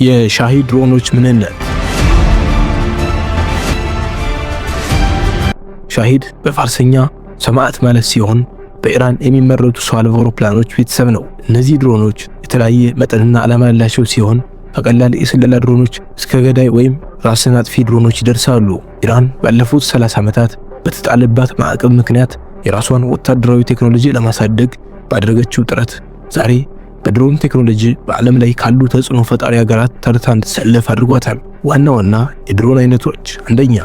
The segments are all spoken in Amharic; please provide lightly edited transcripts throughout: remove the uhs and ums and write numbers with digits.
የሻሂድ ድሮኖች ምንነት። ሻሂድ በፋርሰኛ ሰማዕት ማለት ሲሆን በኢራን የሚመረቱ ሰው አልባ አውሮፕላኖች ቤተሰብ ነው። እነዚህ ድሮኖች የተለያየ መጠንና ዓላማ ያላቸው ሲሆን ከቀላል የስለላ ድሮኖች እስከ ገዳይ ወይም ራስን አጥፊ ድሮኖች ይደርሳሉ። ኢራን ባለፉት 30 ዓመታት በተጣለባት ማዕቀብ ምክንያት የራሷን ወታደራዊ ቴክኖሎጂ ለማሳደግ ባደረገችው ጥረት ዛሬ በድሮን ቴክኖሎጂ በዓለም ላይ ካሉ ተጽዕኖ ፈጣሪ ሀገራት ተርታ እንድትሰለፍ አድርጓታል። ዋና ዋና የድሮን አይነቶች፣ አንደኛ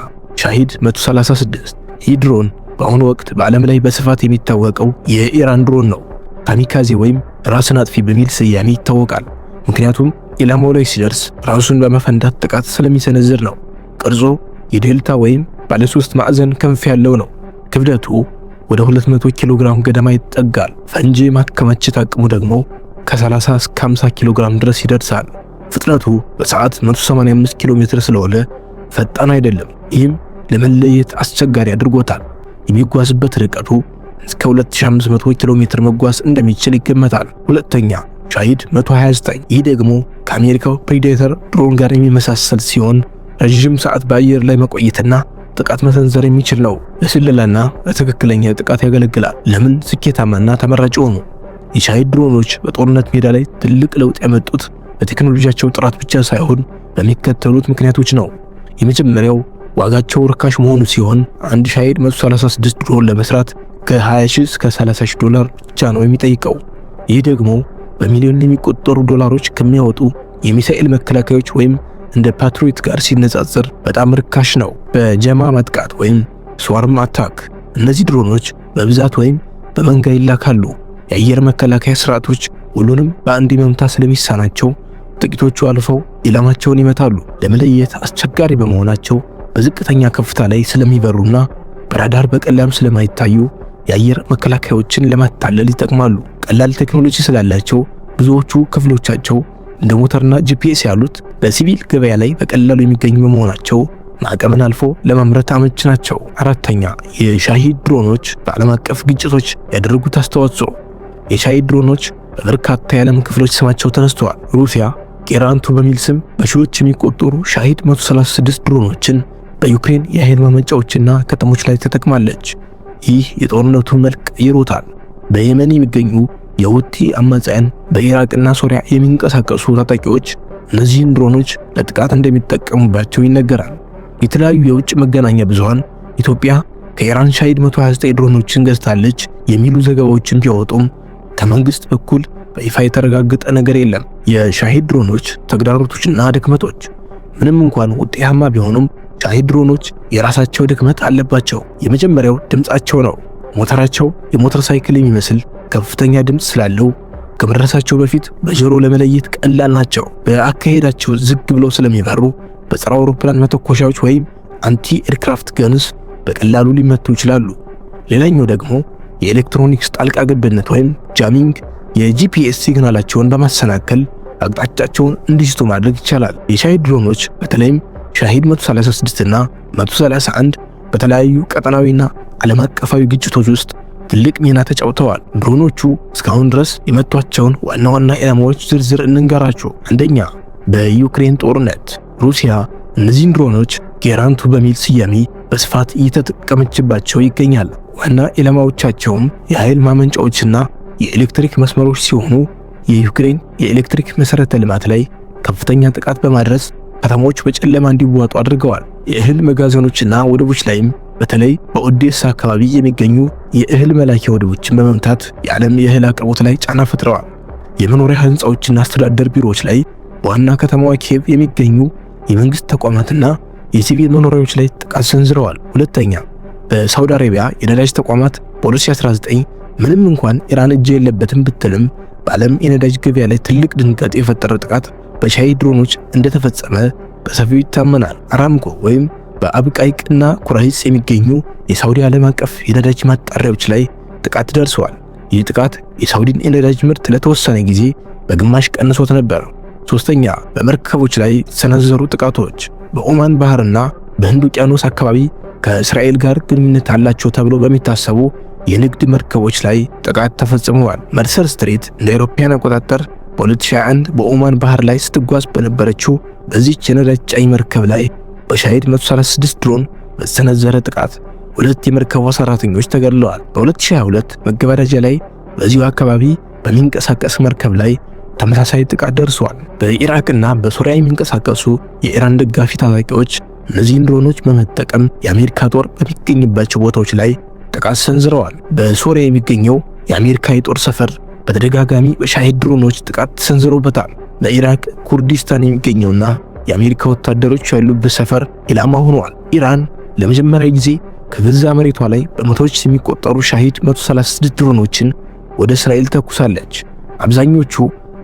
ሻሂድ 136። ይህ ድሮን በአሁኑ ወቅት በዓለም ላይ በስፋት የሚታወቀው የኢራን ድሮን ነው። ካሚካዜ ወይም ራስን አጥፊ በሚል ስያሜ ይታወቃል። ምክንያቱም ኢላማው ላይ ሲደርስ ራሱን በመፈንዳት ጥቃት ስለሚሰነዝር ነው። ቅርጹ የዴልታ ወይም ባለ 3 ማዕዘን ክንፍ ያለው ነው። ክብደቱ ወደ 200 ኪሎ ግራም ገደማ ይጠጋል። ፈንጂ ማከማቸት አቅሙ ደግሞ ከ30 እስከ 50 ኪሎ ግራም ድረስ ይደርሳል። ፍጥነቱ በሰዓት 185 ኪሎ ሜትር ስለሆነ ፈጣን አይደለም። ይህም ለመለየት አስቸጋሪ አድርጎታል። የሚጓዝበት ርቀቱ እስከ 2500 ኪሎ ሜትር መጓዝ እንደሚችል ይገመታል። ሁለተኛ ሻሂድ 129። ይህ ደግሞ ከአሜሪካው ፕሬዴተር ድሮን ጋር የሚመሳሰል ሲሆን ረዥም ሰዓት በአየር ላይ መቆየትና ጥቃት መሰንዘር የሚችል ነው። ለስለላና ለትክክለኛ ጥቃት ያገለግላል። ለምን ስኬታማና ተመራጭ ሆኑ? የሻሂድ ድሮኖች በጦርነት ሜዳ ላይ ትልቅ ለውጥ ያመጡት በቴክኖሎጂያቸው ጥራት ብቻ ሳይሆን በሚከተሉት ምክንያቶች ነው። የመጀመሪያው ዋጋቸው ርካሽ መሆኑ ሲሆን አንድ ሻሂድ 136 ድሮን ለመስራት ከ20,000 እስከ 30,000 ዶላር ብቻ ነው የሚጠይቀው። ይህ ደግሞ በሚሊዮን የሚቆጠሩ ዶላሮች ከሚያወጡ የሚሳኤል መከላከያዎች ወይም እንደ ፓትሪዮት ጋር ሲነጻጸር በጣም ርካሽ ነው። በጀማ ማጥቃት ወይም ስዋርም አታክ እነዚህ ድሮኖች በብዛት ወይም በመንጋ ይላካሉ። የአየር መከላከያ ስርዓቶች ሁሉንም በአንድ መምታት ስለሚሳናቸው ጥቂቶቹ አልፈው ኢላማቸውን ይመታሉ። ለመለየት አስቸጋሪ በመሆናቸው በዝቅተኛ ከፍታ ላይ ስለሚበሩና በራዳር በቀላሉ ስለማይታዩ የአየር መከላከያዎችን ለማታለል ይጠቅማሉ። ቀላል ቴክኖሎጂ ስላላቸው ብዙዎቹ ክፍሎቻቸው እንደ ሞተርና ጂፒኤስ ያሉት በሲቪል ገበያ ላይ በቀላሉ የሚገኙ በመሆናቸው ማዕቀብን አልፎ ለማምረት አመች ናቸው። አራተኛ የሻሂድ ድሮኖች በዓለም አቀፍ ግጭቶች ያደረጉት አስተዋጽኦ። የሻሂድ ድሮኖች በበርካታ የዓለም ክፍሎች ስማቸው ተነስተዋል። ሩሲያ ቄራንቱ በሚል ስም በሺዎች የሚቆጠሩ ሻሂድ 136 ድሮኖችን በዩክሬን የኃይል ማመንጫዎችና ከተሞች ላይ ተጠቅማለች። ይህ የጦርነቱን መልክ ቀይሮታል። በየመን የሚገኙ የሁቲ አማጽያን በኢራቅና ሶሪያ የሚንቀሳቀሱ ታጣቂዎች እነዚህን ድሮኖች ለጥቃት እንደሚጠቀሙባቸው ይነገራል። የተለያዩ የውጭ መገናኛ ብዙሃን ኢትዮጵያ ከኢራን ሻሂድ 129 ድሮኖችን ገዝታለች የሚሉ ዘገባዎችን ቢያወጡም ከመንግስት በኩል በይፋ የተረጋገጠ ነገር የለም። የሻሂድ ድሮኖች ተግዳሮቶችና ድክመቶች። ምንም እንኳን ውጤታማ ቢሆኑም ሻሂድ ድሮኖች የራሳቸው ድክመት አለባቸው። የመጀመሪያው ድምጻቸው ነው። ሞተራቸው የሞተር ሳይክል የሚመስል ከፍተኛ ድምጽ ስላለው ከመድረሳቸው በፊት በጆሮ ለመለየት ቀላል ናቸው። በአካሄዳቸው ዝግ ብለው ስለሚበሩ በጸረ አውሮፕላን መተኮሻዎች ወይም አንቲ ኤርክራፍት ገንስ በቀላሉ ሊመቱ ይችላሉ። ሌላኛው ደግሞ የኤሌክትሮኒክስ ጣልቃ ገብነት ወይም ጃሚንግ የጂፒኤስ ሲግናላቸውን በማሰናከል አቅጣጫቸውን እንዲስቱ ማድረግ ይቻላል። የሻሂድ ድሮኖች በተለይም ሻሂድ 136 እና 131 በተለያዩ ቀጠናዊና ዓለም አቀፋዊ ግጭቶች ውስጥ ትልቅ ሚና ተጫውተዋል። ድሮኖቹ እስካሁን ድረስ የመቷቸውን ዋና ዋና ኢላማዎች ዝርዝር እንንገራቸው። አንደኛ፣ በዩክሬን ጦርነት ሩሲያ እነዚህን ድሮኖች ጌራንቱ በሚል ስያሜ በስፋት እየተጠቀመችባቸው ይገኛል። ዋና ኢላማዎቻቸውም የኃይል ማመንጫዎችና የኤሌክትሪክ መስመሮች ሲሆኑ የዩክሬን የኤሌክትሪክ መሰረተ ልማት ላይ ከፍተኛ ጥቃት በማድረስ ከተሞች በጨለማ እንዲዋጡ አድርገዋል። የእህል መጋዘኖችና ወደቦች ላይም በተለይ በኦዴሳ አካባቢ የሚገኙ የእህል መላኪያ ወደቦችን በመምታት የዓለም የእህል አቅርቦት ላይ ጫና ፈጥረዋል። የመኖሪያ ህንፃዎችና አስተዳደር ቢሮዎች ላይ በዋና ከተማዋ ኪየቭ የሚገኙ የመንግስት ተቋማትና የሲቪል መኖሪያዎች ላይ ጥቃት ሰንዝረዋል። ሁለተኛ፣ በሳውዲ አረቢያ የነዳጅ ተቋማት በ2019 ምንም እንኳን ኢራን እጅ የለበትም ብትልም በዓለም የነዳጅ ገበያ ላይ ትልቅ ድንጋጤ የፈጠረ ጥቃት በሻሂድ ድሮኖች እንደተፈጸመ በሰፊው ይታመናል። አራምኮ ወይም በአብቃይቅና ኩራይስ የሚገኙ የሳውዲ ዓለም አቀፍ የነዳጅ ማጣሪያዎች ላይ ጥቃት ደርሰዋል። ይህ ጥቃት የሳውዲን የነዳጅ ምርት ለተወሰነ ጊዜ በግማሽ ቀንሶት ነበር። ሶስተኛ፣ በመርከቦች ላይ የተሰነዘሩ ጥቃቶች። በኦማን ባህርና በህንድ ውቅያኖስ አካባቢ ከእስራኤል ጋር ግንኙነት አላቸው ተብሎ በሚታሰቡ የንግድ መርከቦች ላይ ጥቃት ተፈጽመዋል። መርሰር ስትሬት እንደ አውሮፓውያን አቆጣጠር በ2021 በኦማን ባህር ላይ ስትጓዝ በነበረችው በዚህች የነዳጅ ጫኝ መርከብ ላይ በሻሂድ 136 ድሮን በተሰነዘረ ጥቃት 2 የመርከቧ ሰራተኞች ተገድለዋል። በ2022 መገባደጃ ላይ በዚሁ አካባቢ በሚንቀሳቀስ መርከብ ላይ ተመሳሳይ ጥቃት ደርሷል። በኢራቅና በሶሪያ የሚንቀሳቀሱ የኢራን ደጋፊ ታጣቂዎች እነዚህን ድሮኖች በመጠቀም የአሜሪካ ጦር በሚገኝባቸው ቦታዎች ላይ ጥቃት ሰንዝረዋል። በሶሪያ የሚገኘው የአሜሪካ የጦር ሰፈር በተደጋጋሚ በሻሂድ ድሮኖች ጥቃት ተሰንዝሮበታል። በኢራቅ ኩርዲስታን የሚገኘውና የአሜሪካ ወታደሮች ያሉበት ሰፈር ኢላማ ሆኗል። ኢራን ለመጀመሪያ ጊዜ ከገዛ መሬቷ ላይ በመቶዎች የሚቆጠሩ ሻሂድ 136 ድሮኖችን ወደ እስራኤል ተኩሳለች። አብዛኞቹ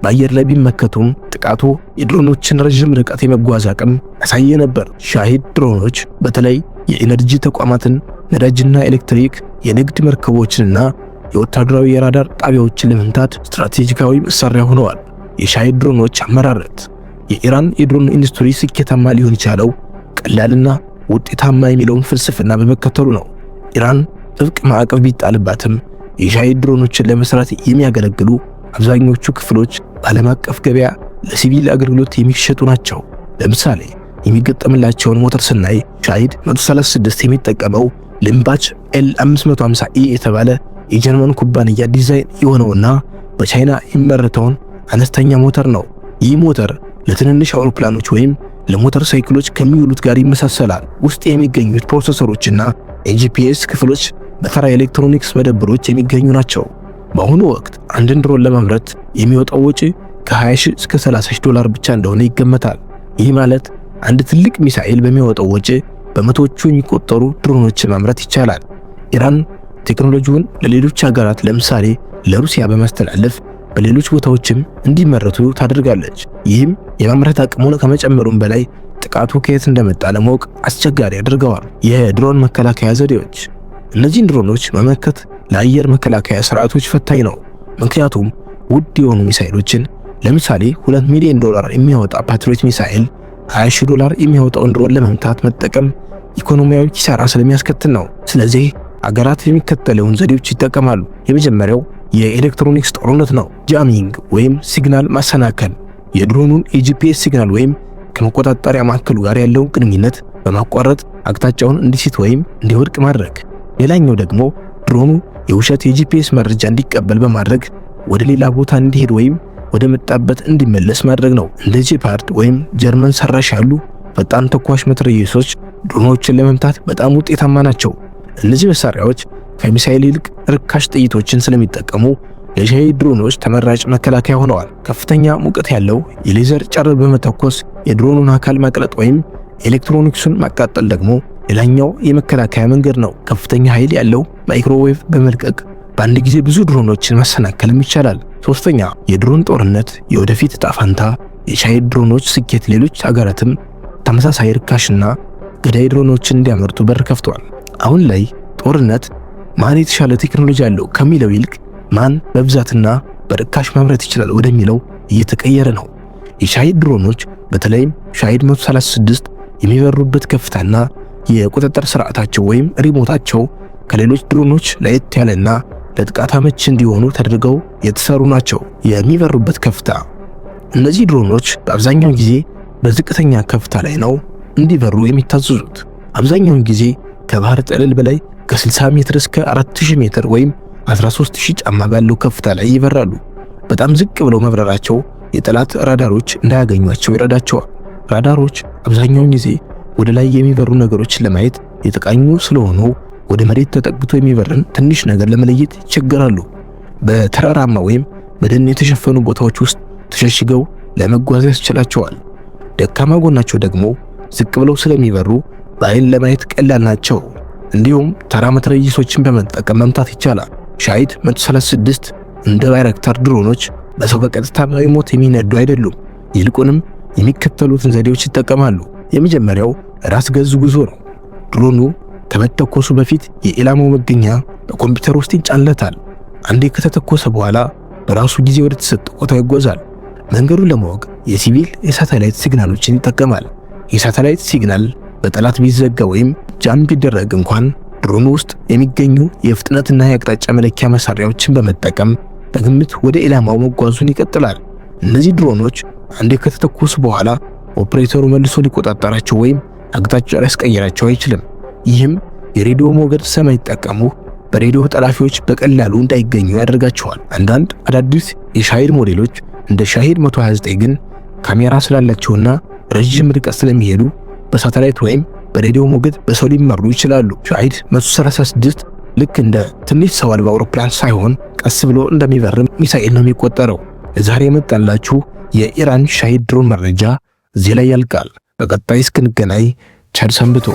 በአየር ላይ ቢመከቱም ጥቃቱ የድሮኖችን ረዥም ርቀት የመጓዝ አቅም ያሳየ ነበር። ሻሂድ ድሮኖች በተለይ የኢነርጂ ተቋማትን፣ ነዳጅና ኤሌክትሪክ፣ የንግድ መርከቦችንና የወታደራዊ የራዳር ጣቢያዎችን ለመምታት ስትራቴጂካዊ መሳሪያ ሆነዋል። የሻሂድ ድሮኖች አመራረት የኢራን የድሮን ኢንዱስትሪ ስኬታማ ሊሆን የቻለው ቀላልና ውጤታማ የሚለውን ፍልስፍና በመከተሉ ነው። ኢራን ጥብቅ ማዕቀብ ቢጣልባትም የሻሂድ ድሮኖችን ለመስራት የሚያገለግሉ አብዛኞቹ ክፍሎች በዓለም አቀፍ ገበያ ለሲቪል አገልግሎት የሚሸጡ ናቸው። ለምሳሌ የሚገጠምላቸውን ሞተር ስናይ ሻሂድ 136 የሚጠቀመው ልምባች L550E የተባለ የጀርመን ኩባንያ ዲዛይን የሆነውና በቻይና የሚመረተውን አነስተኛ ሞተር ነው። ይህ ሞተር ለትንንሽ አውሮፕላኖች ወይም ለሞተር ሳይክሎች ከሚውሉት ጋር ይመሳሰላል። ውስጥ የሚገኙት ፕሮሰሰሮችና የጂፒኤስ ክፍሎች በተራ ኤሌክትሮኒክስ መደብሮች የሚገኙ ናቸው። በአሁኑ ወቅት አንድን ድሮን ለማምረት የሚወጣው ወጪ ከ20,000 እስከ 30,000 ዶላር ብቻ እንደሆነ ይገመታል። ይህ ማለት አንድ ትልቅ ሚሳኤል በሚወጣው ወጪ በመቶዎቹ የሚቆጠሩ ድሮኖችን ማምረት ይቻላል። ኢራን ቴክኖሎጂውን ለሌሎች ሀገራት ለምሳሌ ለሩሲያ በማስተላለፍ በሌሎች ቦታዎችም እንዲመረቱ ታደርጋለች። ይህም የማምረት አቅሙን ከመጨመሩም በላይ ጥቃቱ ከየት እንደመጣ ለማወቅ አስቸጋሪ ያደርገዋል። የድሮን መከላከያ ዘዴዎች እነዚህን ድሮኖች መመከት ለአየር መከላከያ ስርዓቶች ፈታኝ ነው። ምክንያቱም ውድ የሆኑ ሚሳኤሎችን ለምሳሌ $2 ሚሊዮን የሚያወጣ ፓትሪዮት ሚሳኤል $20,000 የሚያወጣውን ድሮን ለመምታት መጠቀም ኢኮኖሚያዊ ኪሳራ ስለሚያስከትል ነው። ስለዚህ አገራት የሚከተለውን ዘዴዎች ይጠቀማሉ። የመጀመሪያው የኤሌክትሮኒክስ ጦርነት ነው። ጃሚንግ ወይም ሲግናል ማሰናከል፣ የድሮኑን የጂፒኤስ ሲግናል ወይም ከመቆጣጠሪያ ማዕከሉ ጋር ያለውን ግንኙነት በማቋረጥ አቅጣጫውን እንዲስት ወይም እንዲወድቅ ማድረግ። ሌላኛው ደግሞ ድሮኑ የውሸት የጂፒኤስ መረጃ እንዲቀበል በማድረግ ወደ ሌላ ቦታ እንዲሄድ ወይም ወደ መጣበት እንዲመለስ ማድረግ ነው። እንደ ጄፓርድ ወይም ጀርመን ሰራሽ ያሉ ፈጣን ተኳሽ መትረየሶች ድሮኖችን ለመምታት በጣም ውጤታማ ናቸው። እነዚህ መሳሪያዎች ከሚሳኤል ይልቅ ርካሽ ጥይቶችን ስለሚጠቀሙ ለሻሂድ ድሮኖች ተመራጭ መከላከያ ሆነዋል። ከፍተኛ ሙቀት ያለው የሌዘር ጨረር በመተኮስ የድሮኑን አካል ማቅለጥ ወይም ኤሌክትሮኒክሱን ማቃጠል ደግሞ ሌላኛው የመከላከያ መንገድ ነው። ከፍተኛ ኃይል ያለው ማይክሮዌቭ በመልቀቅ በአንድ ጊዜ ብዙ ድሮኖችን ማሰናከልም ይቻላል። ሶስተኛ የድሮን ጦርነት የወደፊት ዕጣ ፈንታ። የሻሂድ ድሮኖች ስኬት ሌሎች ሀገራትም ተመሳሳይ ርካሽና ገዳይ ድሮኖችን እንዲያመርቱ በር ከፍቷል። አሁን ላይ ጦርነት ማን የተሻለ ቴክኖሎጂ አለው ከሚለው ይልቅ ማን በብዛትና በርካሽ ማምረት ይችላል ወደሚለው እየተቀየረ ነው። የሻሂድ ድሮኖች በተለይም ሻሂድ 136 የሚበሩበት ከፍታና የቁጥጥር ስርዓታቸው ወይም ሪሞታቸው ከሌሎች ድሮኖች ለየት ያለና ለጥቃት አመቺ እንዲሆኑ ተደርገው የተሰሩ ናቸው። የሚበሩበት ከፍታ እነዚህ ድሮኖች በአብዛኛው ጊዜ በዝቅተኛ ከፍታ ላይ ነው እንዲበሩ የሚታዘዙት። አብዛኛውን ጊዜ ከባህር ጠለል በላይ ከ60 ሜትር እስከ 4000 ሜትር ወይም 13000 ጫማ ባለው ከፍታ ላይ ይበራሉ። በጣም ዝቅ ብለው መብረራቸው የጠላት ራዳሮች እንዳያገኟቸው ይረዳቸዋል። ራዳሮች አብዛኛውን ጊዜ ወደ ላይ የሚበሩ ነገሮችን ለማየት የተቃኙ ስለሆኑ ወደ መሬት ተጠግቶ የሚበርን ትንሽ ነገር ለመለየት ይቸገራሉ። በተራራማ ወይም በደን የተሸፈኑ ቦታዎች ውስጥ ተሸሽገው ለመጓዝ ያስችላቸዋል። ደካማ ጎናቸው ደግሞ ዝቅ ብለው ስለሚበሩ በአይን ለማየት ቀላል ናቸው። እንዲሁም ተራ መትረየሶችን በመጠቀም መምታት ይቻላል። ሻሂድ 136 እንደ ባይረክታር ድሮኖች በሰው በቀጥታ በሪሞት የሚነዱ አይደሉም። ይልቁንም የሚከተሉትን ዘዴዎች ይጠቀማሉ። የመጀመሪያው ራስ ገዝ ጉዞ ነው። ድሮኑ ከመተኮሱ በፊት የኢላማው መገኛ በኮምፒውተር ውስጥ ይጫንለታል። አንዴ ከተተኮሰ በኋላ በራሱ ጊዜ ወደ ተሰጠው ቦታ ይጓዛል። መንገዱን ለማወቅ የሲቪል የሳተላይት ሲግናሎችን ይጠቀማል። የሳተላይት ሲግናል በጠላት ቢዘጋ ወይም ጃም ቢደረግ እንኳን ድሮኑ ውስጥ የሚገኙ የፍጥነትና የአቅጣጫ መለኪያ መሳሪያዎችን በመጠቀም በግምት ወደ ኢላማው መጓዙን ይቀጥላል። እነዚህ ድሮኖች አንዴ ከተተኮሱ በኋላ ኦፕሬተሩ መልሶ ሊቆጣጠራቸው ወይም አቅጣጫ ሊያስቀይራቸው አይችልም። ይህም የሬዲዮ ሞገድ ስለማይጠቀሙ በሬዲዮ ጠላፊዎች በቀላሉ እንዳይገኙ ያደርጋቸዋል። አንዳንድ አዳዲስ የሻሂድ ሞዴሎች እንደ ሻሂድ 129 ግን ካሜራ ስላላቸውና ረጅም ርቀት ስለሚሄዱ በሳተላይት ወይም በሬዲዮ ሞገድ በሰው ሊመሩ ይችላሉ። ሻሂድ 136 ልክ እንደ ትንሽ ሰው አልባ አውሮፕላን ሳይሆን ቀስ ብሎ እንደሚበርም ሚሳኤል ነው የሚቆጠረው። ለዛሬ የመጣላችሁ የኢራን ሻሂድ ድሮን መረጃ እዚህ ላይ ያልቃል። በቀጣይ እስክንገናኝ ቸር ሰንብቱ።